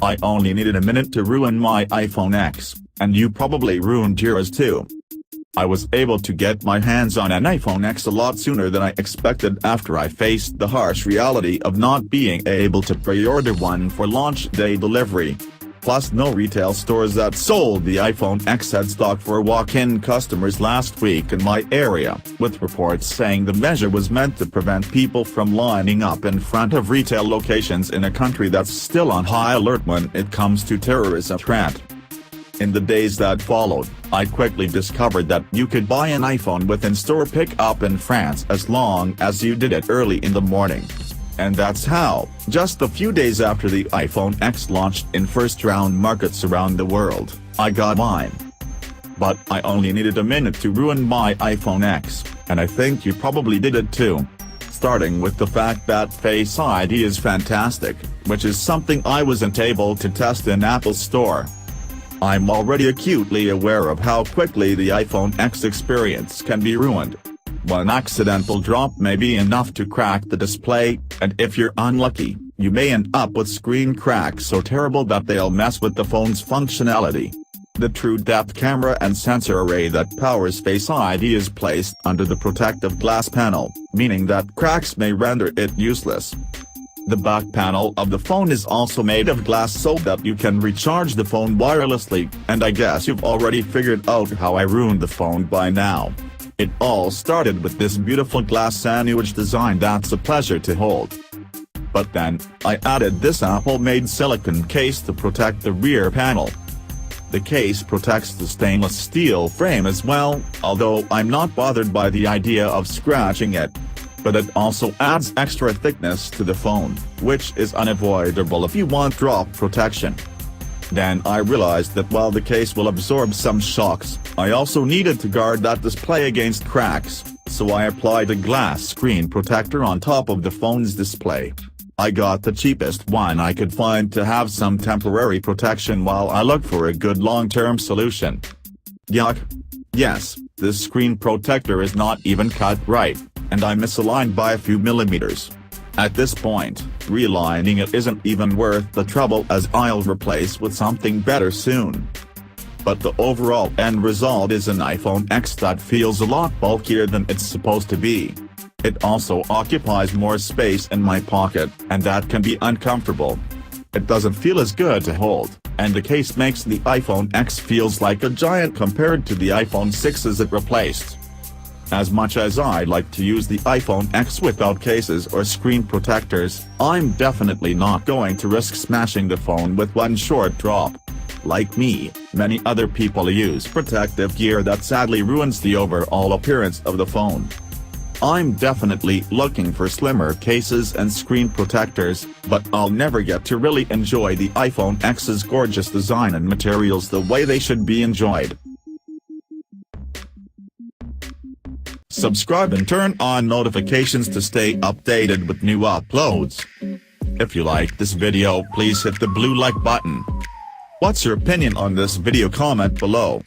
I only needed a minute to ruin my iPhone X, and you probably ruined yours too. I was able to get my hands on an iPhone X a lot sooner than I expected after I faced the harsh reality of not being able to pre-order one for launch day delivery. Plus, no retail stores that sold the iPhone X had stock for walk-in customers last week in my area, with reports saying the measure was meant to prevent people from lining up in front of retail locations in a country that's still on high alert when it comes to terrorism threat. In the days that followed, I quickly discovered that you could buy an iPhone with in-store pickup in France as long as you did it early in the morning. And that's how, just a few days after the iPhone X launched in first-round markets around the world, I got mine. But I only needed a minute to ruin my iPhone X, and I think you probably did it too. Starting with the fact that Face ID is fantastic, which is something I wasn't able to test in Apple's store. I'm already acutely aware of how quickly the iPhone X experience can be ruined. One accidental drop may be enough to crack the display, and if you're unlucky, you may end up with screen cracks so terrible that they'll mess with the phone's functionality. The TrueDepth camera and sensor array that powers Face ID is placed under the protective glass panel, meaning that cracks may render it useless. The back panel of the phone is also made of glass so that you can recharge the phone wirelessly, and I guess you've already figured out how I ruined the phone by now. It all started with this beautiful glass sandwich design that's a pleasure to hold. But then, I added this Apple-made silicone case to protect the rear panel. The case protects the stainless steel frame as well, although I'm not bothered by the idea of scratching it. But it also adds extra thickness to the phone, which is unavoidable if you want drop protection. Then I realized that while the case will absorb some shocks, I also needed to guard that display against cracks, so I applied a glass screen protector on top of the phone's display. I got the cheapest one I could find to have some temporary protection while I looked for a good long-term solution. Yuck. Yes, this screen protector is not even cut right, and I'm misaligned by a few millimeters. At this point, realigning it isn't even worth the trouble as I'll replace with something better soon. But the overall end result is an iPhone X that feels a lot bulkier than it's supposed to be. It also occupies more space in my pocket, and that can be uncomfortable. It doesn't feel as good to hold, and the case makes the iPhone X feels like a giant compared to the iPhone 6s it replaced. As much as I'd like to use the iPhone X without cases or screen protectors, I'm definitely not going to risk smashing the phone with one short drop. Like me, many other people use protective gear that sadly ruins the overall appearance of the phone. I'm definitely looking for slimmer cases and screen protectors, but I'll never get to really enjoy the iPhone X's gorgeous design and materials the way they should be enjoyed. Subscribe and turn on notifications to stay updated with new uploads. If you like this video, please hit the blue like button. What's your opinion on this video? Comment below.